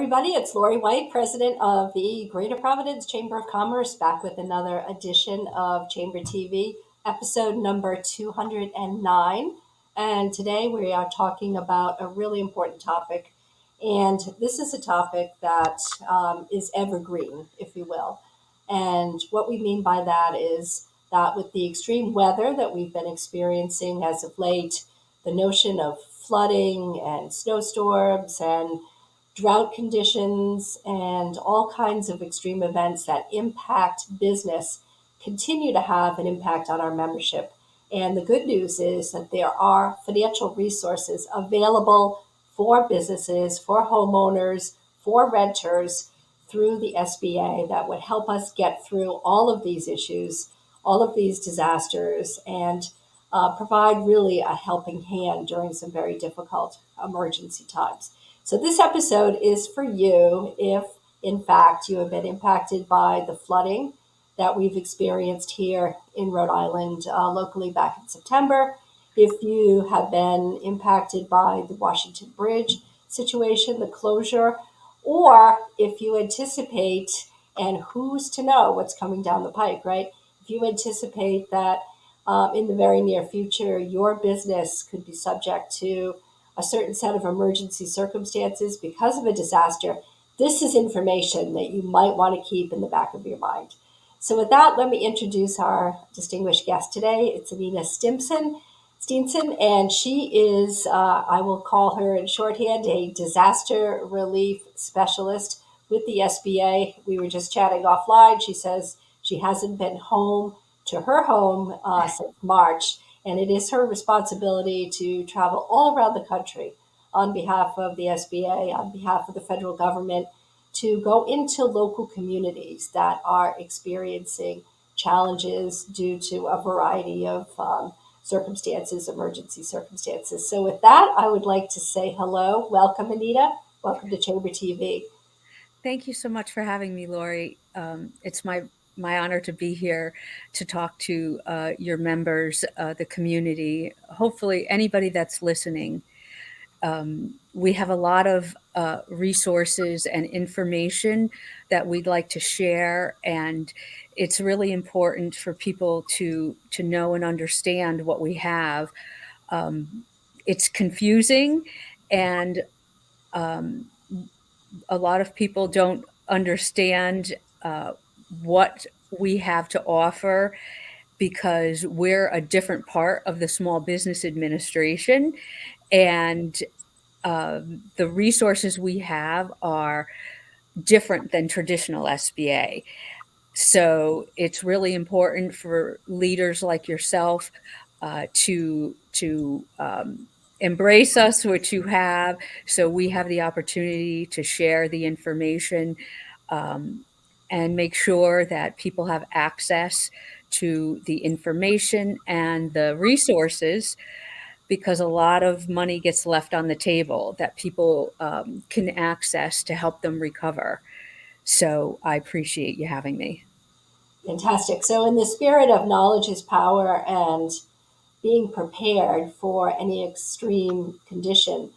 everybody. It's Lori White, president of the Greater Providence Chamber of Commerce, back with another edition of Chamber TV, episode number 209. And today we are talking about a really important topic. And this is a topic that is evergreen, if you will. And what we mean by that is that with the extreme weather that we've been experiencing as of late, the notion of flooding and snowstorms and drought conditions and all kinds of extreme events that impact business continue to have an impact on our membership. And the good news is that there are financial resources available for businesses, for homeowners, for renters through the SBA that would help us get through all of these issues, all of these disasters, and provide really a helping hand during some very difficult emergency times. So this episode is for you if, in fact, you have been impacted by the flooding that we've experienced here in Rhode Island locally back in September. If you have been impacted by the Washington Bridge situation, the closure, or if you anticipate, and who's to know what's coming down the pike, right? If you anticipate that in the very near future, your business could be subject to a certain set of emergency circumstances because of a disaster, this is information that you might want to keep in the back of your mind. So with that, let me introduce our distinguished guest today. It's Anita Steenson, and she is, I will call her in shorthand, a disaster relief specialist with the SBA. We were just chatting offline. She says she hasn't been home to her home since March. And it is her responsibility to travel all around the country on behalf of the SBA, on behalf of the federal government, to go into local communities that are experiencing challenges due to a variety of circumstances, emergency circumstances. So with that, I would like to say hello. Welcome, Anita. Welcome to Chamber TV. Thank you so much for having me, Lori. It's my honor to be here to talk to your members, the community, hopefully anybody that's listening. We have a lot of resources and information that we'd like to share, and it's really important for people to know and understand what we have. It's confusing, and a lot of people don't understand what we have to offer because we're a different part of the Small Business Administration, and the resources we have are different than traditional SBA. So it's really important for leaders like yourself to embrace us, which you have, so we have the opportunity to share the information and make sure that people have access to the information and the resources, because a lot of money gets left on the table that people can access to help them recover. So I appreciate you having me. Fantastic. So in the spirit of knowledge is power and being prepared for any extreme condition,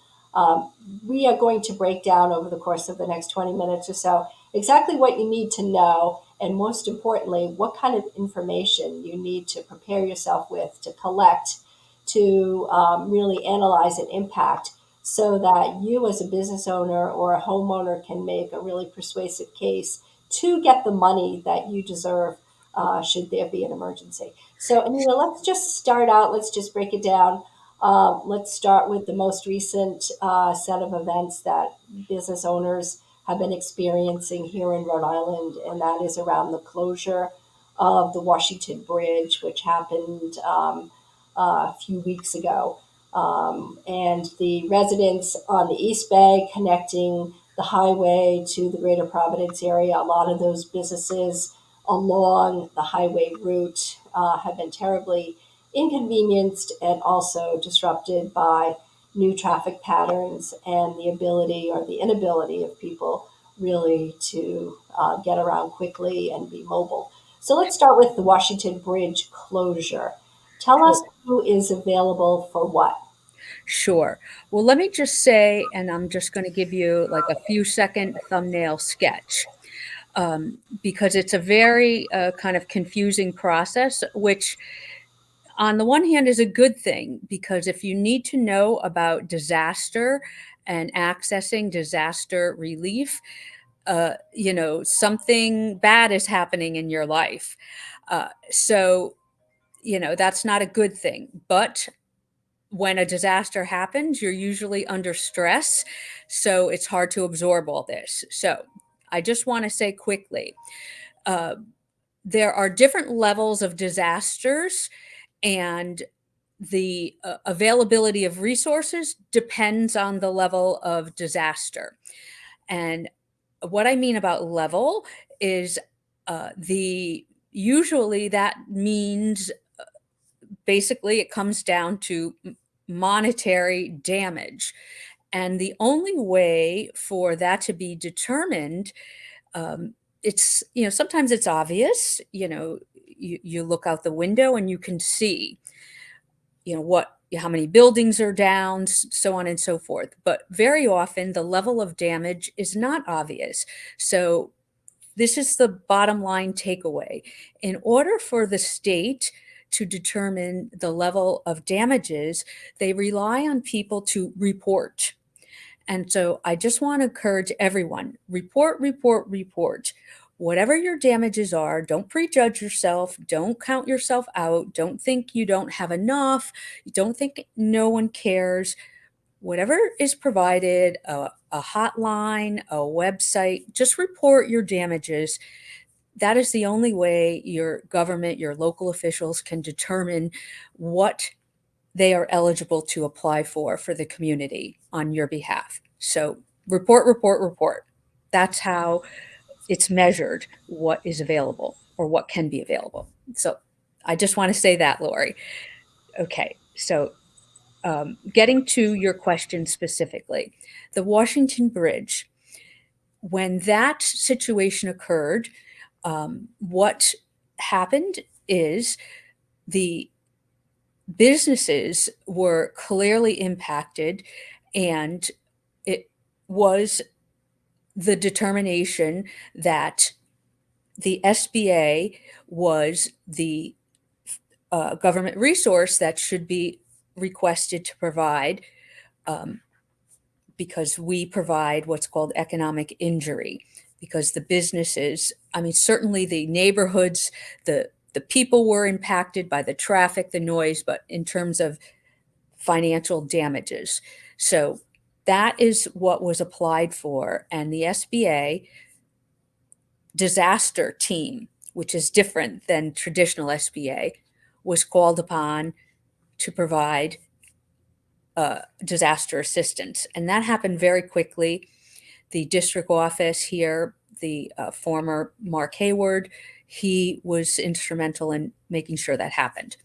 we are going to break down over the course of the next 20 minutes or so exactly what you need to know, and most importantly, what kind of information you need to prepare yourself with, to collect, to really analyze and impact, so that you as a business owner or a homeowner can make a really persuasive case to get the money that you deserve should there be an emergency. So, Anita, let's just start out. Let's just break it down. Let's start with the most recent set of events that business owners have been experiencing here in Rhode Island, and that is around the closure of the Washington Bridge, which happened a few weeks ago. And the residents on the East Bay connecting the highway to the Greater Providence area, a lot of those businesses along the highway route have been terribly inconvenienced and also disrupted by new traffic patterns and the ability or the inability of people really to get around quickly and be mobile. So let's start with the Washington Bridge closure. Tell us who is available for what. Sure. Well, let me just say, and I'm just going to give you like a few second thumbnail sketch, because it's a very kind of confusing process, which on the one hand is a good thing, because if you need to know about disaster and accessing disaster relief, something bad is happening in your life. So, that's not a good thing. But when a disaster happens, you're usually under stress. So it's hard to absorb all this. So I just want to say quickly, uh, there are different levels of disasters, and the availability of resources depends on the level of disaster. And what I mean about level is the usually that means basically it comes down to monetary damage. And the only way for that to be determined, it's, sometimes it's obvious, you look out the window and you can see, how many buildings are down, so on and so forth. But very often the level of damage is not obvious. So this is the bottom line takeaway. In order for the state to determine the level of damages, they rely on people to report. And so I just want to encourage everyone, report, report, report. Whatever your damages are, don't prejudge yourself. Don't count yourself out. Don't think you don't have enough. Don't think no one cares. Whatever is provided, a hotline, a website, just report your damages. That is the only way your government, your local officials can determine what they are eligible to apply for the community on your behalf. So report, report, report. That's how it's measured what is available or what can be available. So I just want to say that, Lori. Okay, so getting to your question specifically, the Washington Bridge, when that situation occurred, what happened is the businesses were clearly impacted, and it was the determination that the SBA was the government resource that should be requested to provide, um, because we provide what's called economic injury, because the businesses, I mean, certainly the neighborhoods, the people were impacted by the traffic, the noise, but in terms of financial damages. So that is what was applied for. And the SBA disaster team, which is different than traditional SBA, was called upon to provide disaster assistance. And that happened very quickly. The district office here, the former Mark Hayward, he was instrumental in making sure that happened.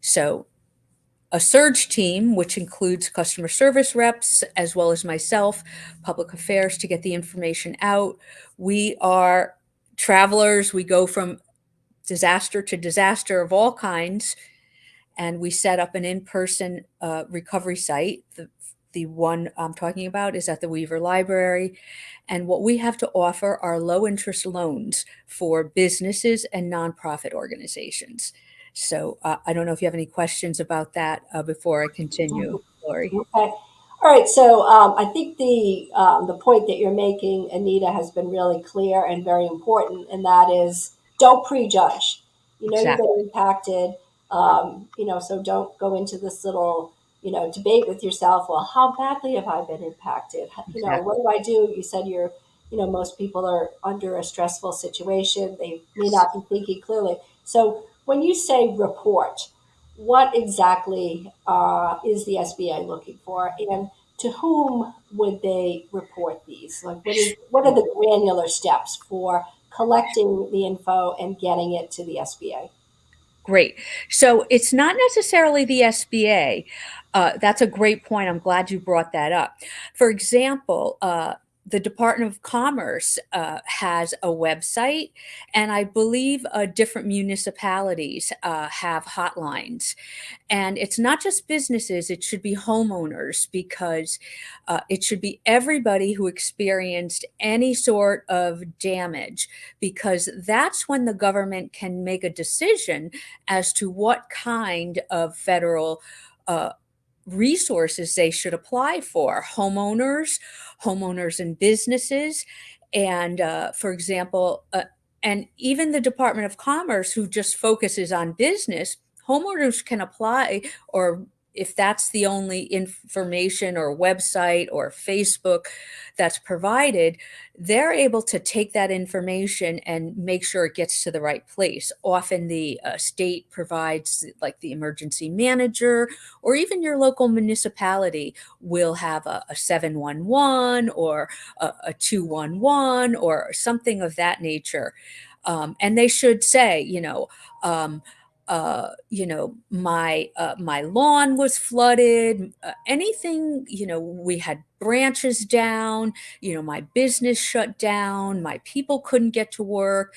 So a surge team, which includes customer service reps, as well as myself, public affairs, to get the information out. We are travelers. We go from disaster to disaster of all kinds, and we set up an in-person recovery site. The one I'm talking about is at the Weaver Library. And what we have to offer are low interest loans for businesses and nonprofit organizations. So I don't know if you have any questions about that before I continue, Lori. Okay. All right. So I think the point that you're making, Anita, has been really clear and very important, and that is don't prejudge. You know you've been Exactly. impacted. So don't go into this little debate with yourself. Well, how badly have I been impacted? What Exactly. do I do? You said most people are under a stressful situation. They may not be thinking clearly. So when you say report, what exactly is the SBA looking for, and to whom would they report these? Like, what are Sure. the granular steps for collecting the info and getting it to the SBA? Great. So it's not necessarily the SBA. That's a great point. I'm glad you brought that up. For example, the Department of Commerce has a website, and I believe different municipalities have hotlines. And it's not just businesses, it should be homeowners, because it should be everybody who experienced any sort of damage, because that's when the government can make a decision as to what kind of federal uh, resources they should apply for. Homeowners and businesses. And for example, and even the Department of Commerce, who just focuses on business, homeowners can apply, or if that's the only information or website or Facebook that's provided, they're able to take that information and make sure it gets to the right place. Often the state provides, like the emergency manager, or even your local municipality will have a 711 or a 211 or something of that nature. And they should say, my lawn was flooded, anything, we had branches down, my business shut down, my people couldn't get to work,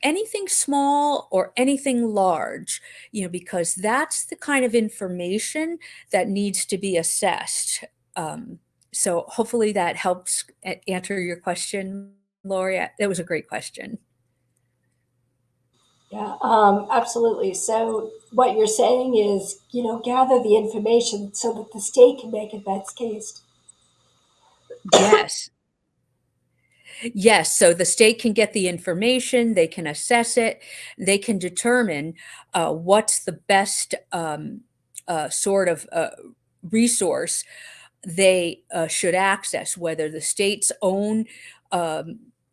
anything small or anything large, because that's the kind of information that needs to be assessed. So hopefully that helps answer your question, Lori. That was a great question. Yeah, absolutely. So what you're saying is, gather the information so that the state can make a best case. Yes. Yes, so the state can get the information, they can assess it, they can determine what's the best sort of resource they should access, whether the state's own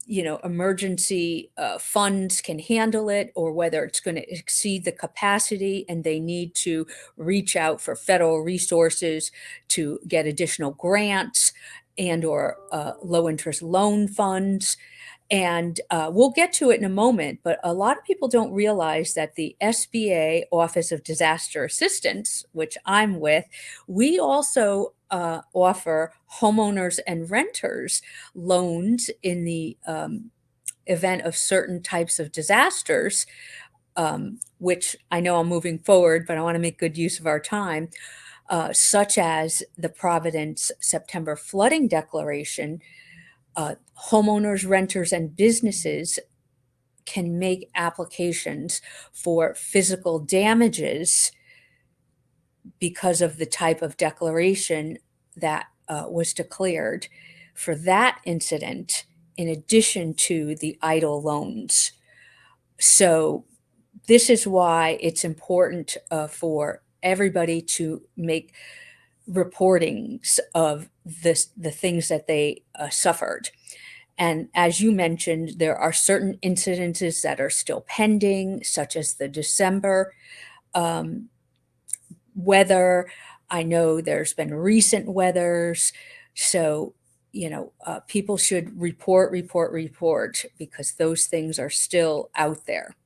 emergency funds can handle it, or whether it's going to exceed the capacity and they need to reach out for federal resources to get additional grants and or low interest loan funds. And we'll get to it in a moment, but a lot of people don't realize that the SBA, Office of Disaster Assistance, which I'm with, we also offer homeowners and renters loans in the event of certain types of disasters, which I know I'm moving forward, but I want to make good use of our time, such as the Providence September flooding declaration. Homeowners, renters, and businesses can make applications for physical damages because of the type of declaration that was declared for that incident, in addition to the idle loans. So, this is why it's important for everybody to make reportings of the things that they suffered. And as you mentioned, there are certain incidences that are still pending, such as the December um, weather. I know there's been recent weathers. So, people should report, because those things are still out there.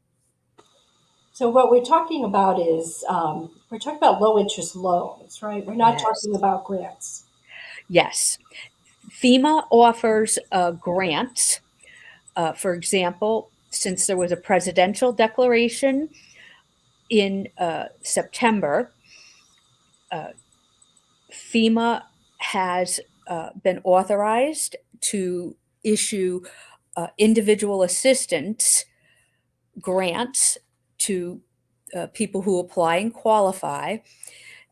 So what we're talking about is we're talking about low interest loans, right? We're not talking Yes. about grants. Yes. FEMA offers grants. For example, since there was a presidential declaration in September, uh, FEMA has been authorized to issue individual assistance grants to people who apply and qualify,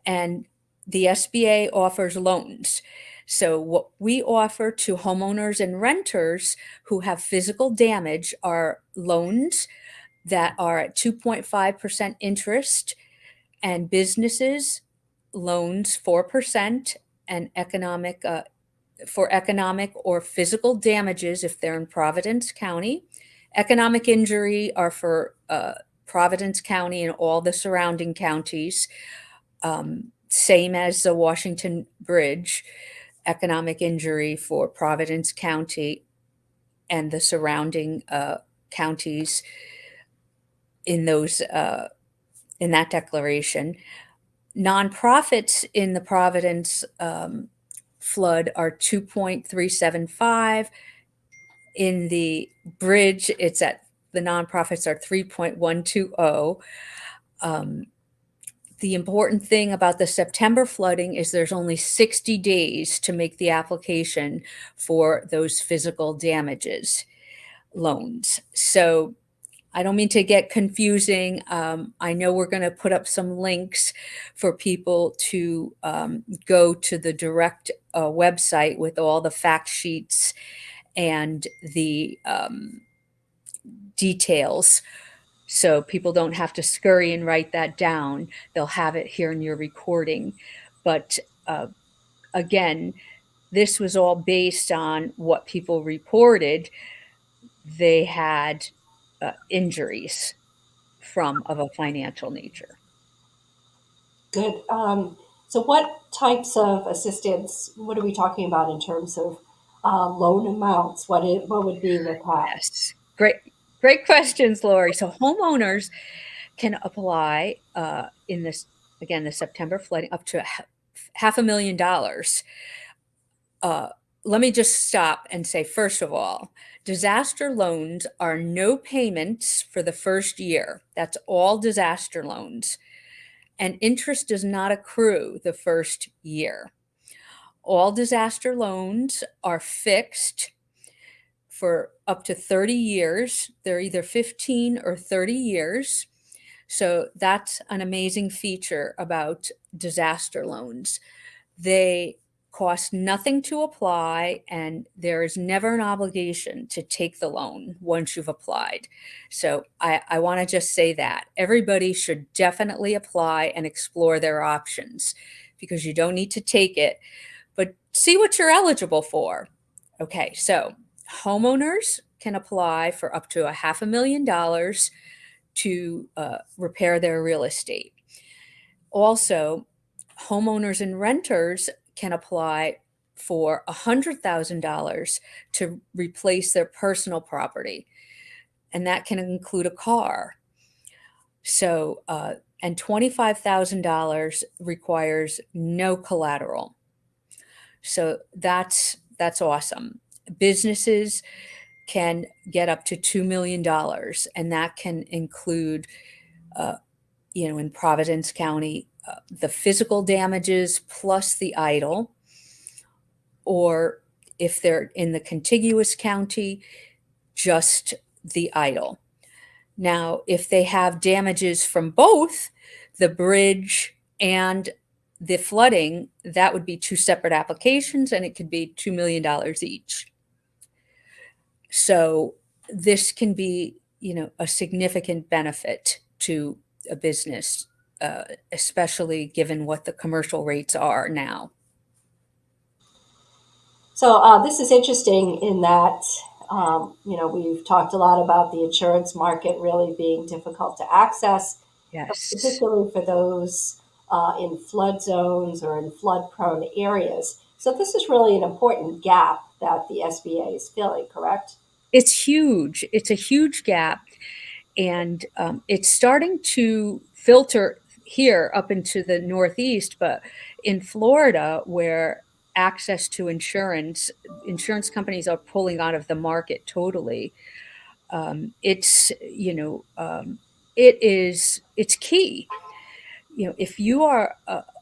and the SBA offers loans. So, what we offer to homeowners and renters who have physical damage are loans that are at 2.5% interest, and businesses loans 4%, and for economic or physical damages if they're in Providence County. Economic injury are for Providence County and all the surrounding counties, same as the Washington Bridge. Economic injury for Providence County and the surrounding counties in those in that declaration. Nonprofits in the Providence flood are 2.375. In the bridge, it's at the nonprofits are 3.120. The important thing about the September flooding is there's only 60 days to make the application for those physical damages loans. So I don't mean to get confusing. I know we're going to put up some links for people to go to the direct website with all the fact sheets and the details, so people don't have to scurry and write that down. They'll have it here in your recording. But again, this was all based on what people reported they had injuries from of a financial nature. Good. So, what types of assistance? What are we talking about in terms of loan amounts? What would be the cap? Yes, great questions, Lori. So homeowners can apply in this, again, the September flooding up to $500,000. Let me just stop and say, first of all, disaster loans are no payments for the first year. That's all disaster loans. And interest does not accrue the first year. All disaster loans are fixed for up to 30 years. They're either 15 or 30 years. So that's an amazing feature about disaster loans. They cost nothing to apply, and there is never an obligation to take the loan once you've applied. So I want to just say that everybody should definitely apply and explore their options, because you don't need to take it, but see what you're eligible for. Okay, so homeowners can apply for up to $500,000 to repair their real estate. Also, homeowners and renters can apply for $100,000 to replace their personal property, and that can include a car. So, and $25,000 requires no collateral. So that's awesome. Businesses can get up to $2 million, and that can include, in Providence County, the physical damages plus the idle, or if they're in the contiguous county, just the idle. Now, if they have damages from both the bridge and the flooding, that would be two separate applications, and it could be $2 million each. So this can be, a significant benefit to a business, especially given what the commercial rates are now. So this is interesting in that we've talked a lot about the insurance market really being difficult to access, Yes. particularly for those in flood zones or in flood-prone areas. So this is really an important gap that the SBA is filling, correct? It's huge. It's a huge gap. And it's starting to filter here up into the Northeast, but in Florida, where access to insurance companies are pulling out of the market totally. It's key. If you are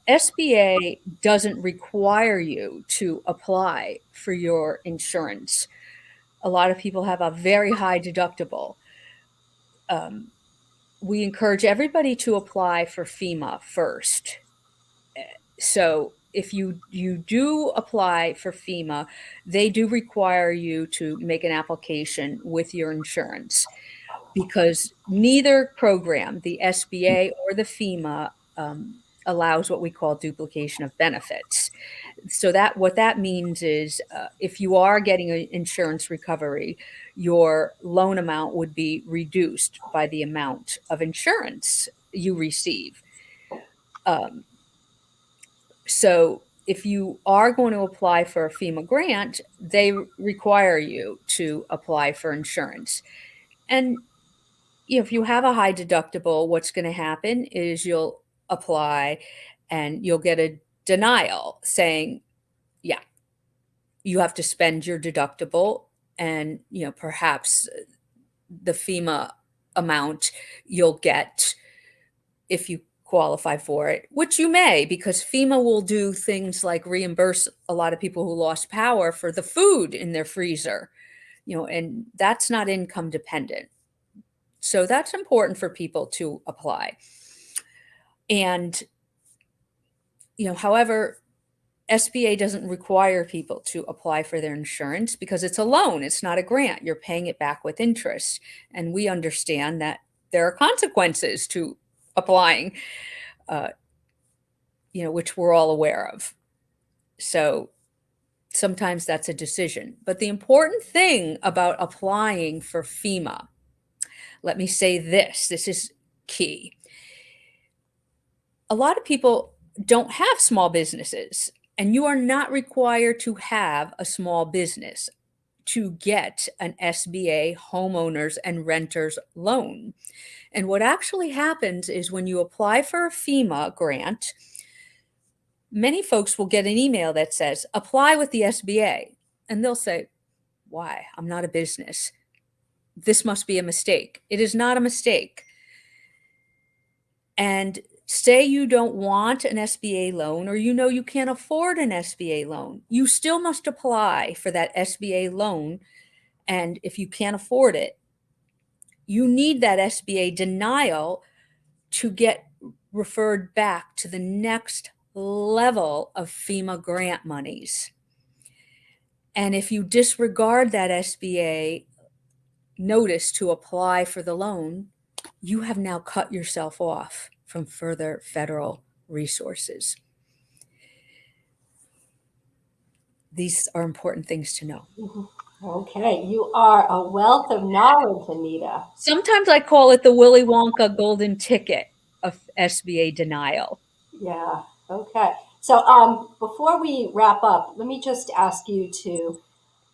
SBA doesn't require you to apply for your insurance. A lot of people have a very high deductible. We encourage everybody to apply for FEMA first. So if you do apply for FEMA, they do require you to make an application with your insurance, because neither program, the SBA or the FEMA, allows what we call duplication of benefits. So that what that means is, if you are getting an insurance recovery, your loan amount would be reduced by the amount of insurance you receive. So if you are going to apply for a FEMA grant, they require you to apply for insurance. And if you have a high deductible, what's going to happen is you'll apply and you'll get a denial saying, yeah, you have to spend your deductible, and perhaps the FEMA amount you'll get if you qualify for it, which you may, because FEMA will do things like reimburse a lot of people who lost power for the food in their freezer, and that's not income dependent. So that's important for people to apply. And, however, SBA doesn't require people to apply for their insurance because it's a loan. It's not a grant. You're paying it back with interest. And we understand that there are consequences to applying, which we're all aware of. So sometimes that's a decision. But the important thing about applying for FEMA, let me say this is key. A lot of people don't have small businesses, and you are not required to have a small business to get an SBA homeowners and renters loan. And what actually happens is when you apply for a FEMA grant, many folks will get an email that says, apply with the SBA. And they'll say, why? I'm not a business. This must be a mistake. It is not a mistake. And say you don't want an SBA loan, or you can't afford an SBA loan, you still must apply for that SBA loan. And if you can't afford it, you need that SBA denial to get referred back to the next level of FEMA grant monies. And if you disregard that SBA notice to apply for the loan, you have now cut yourself off from further federal resources. These are important things to know. Okay, you are a wealth of knowledge, Anita. Sometimes I call it the Willy Wonka golden ticket of SBA denial. Yeah, okay. So before we wrap up, let me just ask you to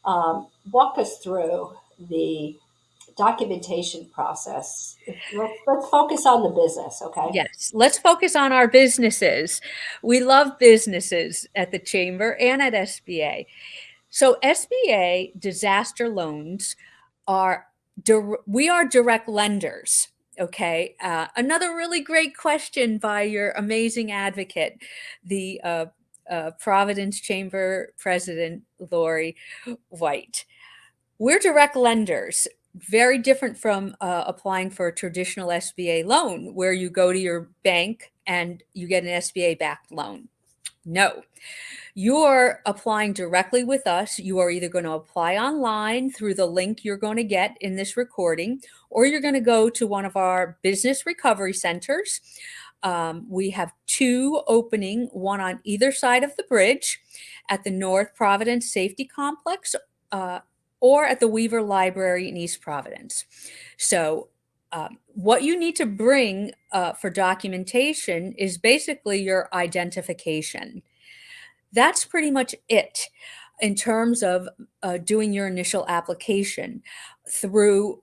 walk us through the documentation process. Let's focus on the business, okay? Yes, let's focus on our businesses. We love businesses at the Chamber and at SBA. So SBA disaster loans we are direct lenders. Okay. Another really great question by your amazing advocate, the Providence Chamber President, Lori White. We're direct lenders, very different from applying for a traditional SBA loan where you go to your bank and you get an SBA backed loan. No, you're applying directly with us. You are either going to apply online through the link you're going to get in this recording, or you're going to go to one of our business recovery centers. We have 2 opening, one on either side of the bridge at the North Providence Safety Complex, or at the Weaver Library in East Providence. So what you need to bring for documentation is basically your identification. That's pretty much it in terms of doing your initial application through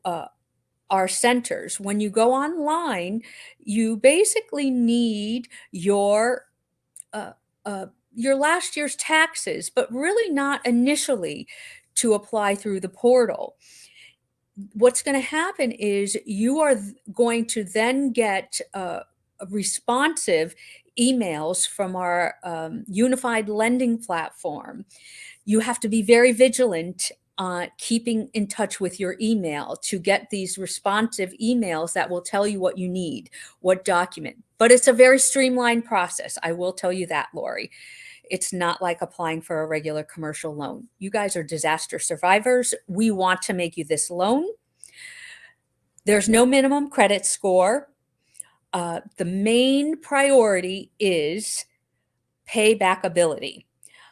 our centers. When you go online, you basically need your last year's taxes, but really not initially to apply through the portal. What's going to happen is you are going to then get responsive emails from our unified lending platform. You have to be very vigilant keeping in touch with your email to get these responsive emails that will tell you what you need, what document. But it's a very streamlined process. I will tell you that, Lori. It's not like applying for a regular commercial loan. You guys are disaster survivors. We want to make you this loan. There's no minimum credit score. The main priority is payback ability.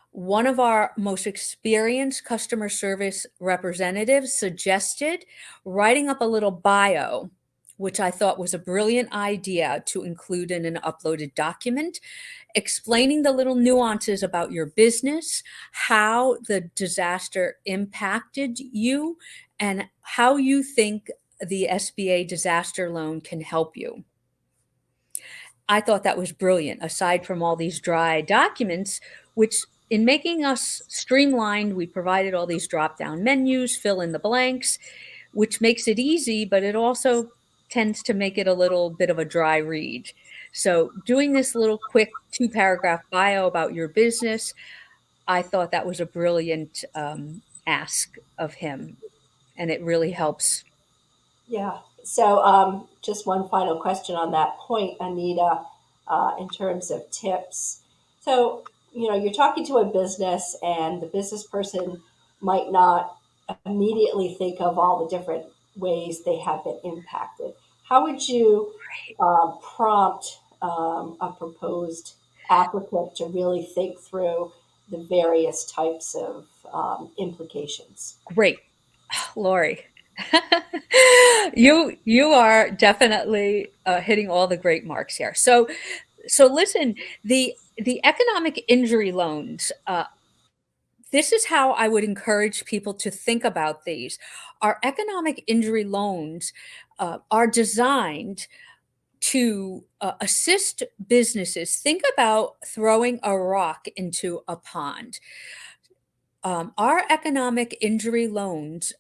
One of our most experienced customer service representatives suggested writing up a little bio, which I thought was a brilliant idea to include in an uploaded document, explaining the little nuances about your business, how the disaster impacted you, and how you think the SBA disaster loan can help you. I thought that was brilliant, aside from all these dry documents, which in making us streamlined, we provided all these drop down menus, fill in the blanks, which makes it easy, but it also tends to make it a little bit of a dry read. So, doing this little quick 2 paragraph bio about your business, I thought that was a brilliant ask of him, and it really helps. Yeah. So, just one final question on that point, Anita, in terms of tips. So, you're talking to a business, and the business person might not immediately think of all the different ways they have been impacted. How would you prompt a proposed applicant to really think through the various types of implications? Great, Lori. You are definitely hitting all the great marks here. So listen, the economic injury loans. This is how I would encourage people to think about these. Our economic injury loans are designed to assist businesses. Think about throwing a rock into a pond. Our economic injury loans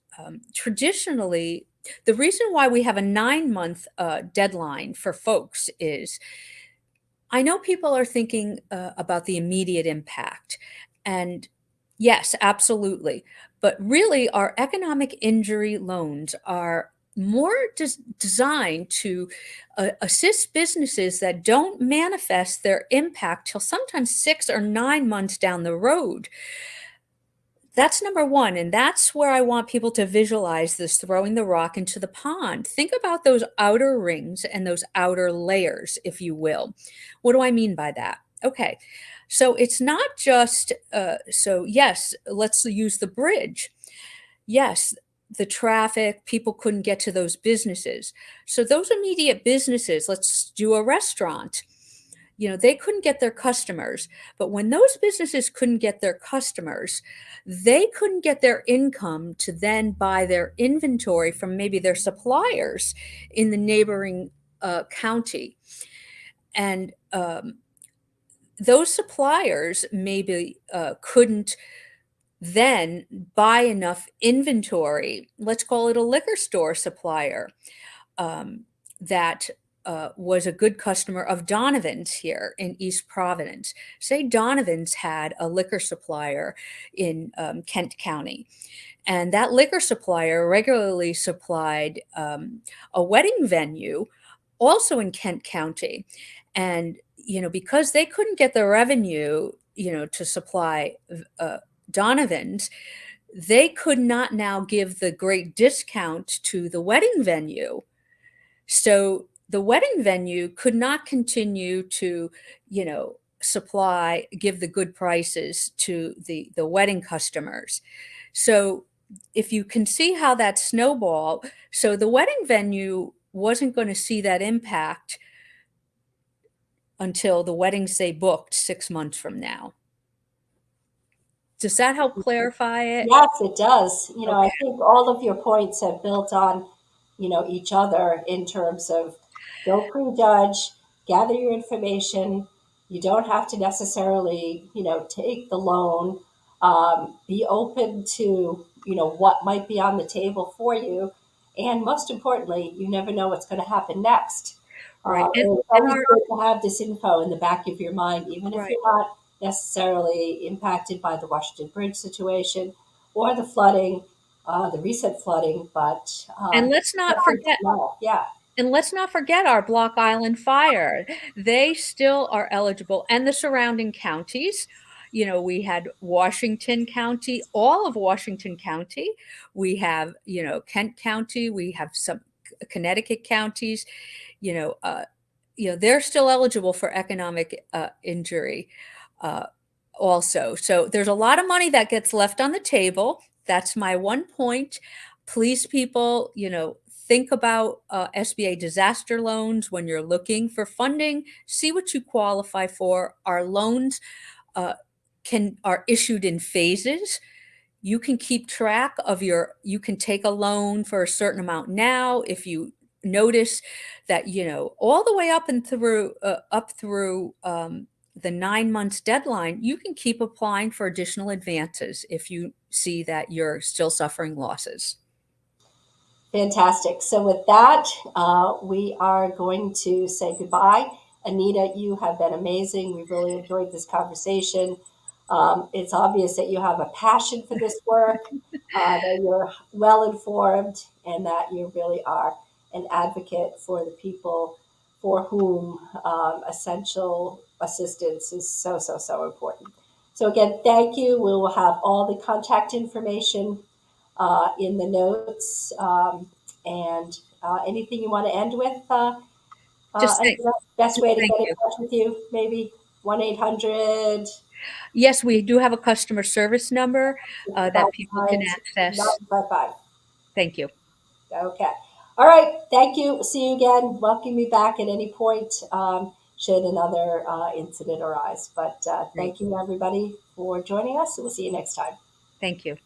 traditionally, the reason why we have a 9 month deadline for folks is I know people are thinking about the immediate impact. And yes, absolutely. But really, our economic injury loans are more designed to assist businesses that don't manifest their impact till sometimes 6 or 9 months down the road. That's number one. And that's where I want people to visualize this throwing the rock into the pond. Think about those outer rings and those outer layers, if you will. What do I mean by that? Okay. So it's not just, yes, let's use the bridge. Yes, the traffic, people couldn't get to those businesses. So those immediate businesses, let's do a restaurant. They couldn't get their customers. But when those businesses couldn't get their customers, they couldn't get their income to then buy their inventory from maybe their suppliers in the neighboring county. And those suppliers maybe couldn't then buy enough inventory. Let's call it a liquor store supplier that was a good customer of Donovan's here in East Providence. Say Donovan's had a liquor supplier in Kent County, and that liquor supplier regularly supplied a wedding venue also in Kent County. And, because they couldn't get the revenue, to supply Donovan's, they could not now give the great discount to the wedding venue. So the wedding venue could not continue to, give the good prices to the wedding customers. So if you can see how that snowball, so the wedding venue wasn't going to see that impact until the weddings they booked 6 months from now. Does that help clarify it? Yes, it does. I Okay. think all of your points have built on, each other in terms of don't prejudge, gather your information. You don't have to necessarily, take the loan. Be open to, what might be on the table for you. And most importantly, you never know what's going to happen next. Right. And it's And always our good to have this info in the back of your mind, even if right. you're not necessarily impacted by the Washington Bridge situation or the flooding, the recent flooding, but And let's not definitely forget know. Yeah. And let's not forget our Block Island fire. They still are eligible, and the surrounding counties. We had Washington County, all of Washington County. We have, Kent County. We have some Connecticut counties. You know, uh, they're still eligible for economic injury. Also. So there's a lot of money that gets left on the table. That's my one point. Please, people, think about SBA disaster loans when you're looking for funding. See what you qualify for. Our loans uh, are issued in phases. You can keep track of you can take a loan for a certain amount now if you notice that all the way up and through the 9 months deadline, you can keep applying for additional advances if you see that you're still suffering losses. Fantastic. So with that, we are going to say goodbye. Anita, you have been amazing. We've really enjoyed this conversation. It's obvious that you have a passion for this work, that you're well informed, and that you really are an advocate for the people for whom essential assistance is so, so, so important. So again, thank you. We will have all the contact information in the notes. And anything you want to end with? Just And thank, the best way to thank get in you. touch with you, maybe 1-800 Yes, we do have a customer service number that people can 559 access. 955. Thank you. Okay. All right. Thank you. See you again. Welcome me back at any point should another incident arise. But Great. thank you, everybody, for joining us. We'll see you next time. Thank you.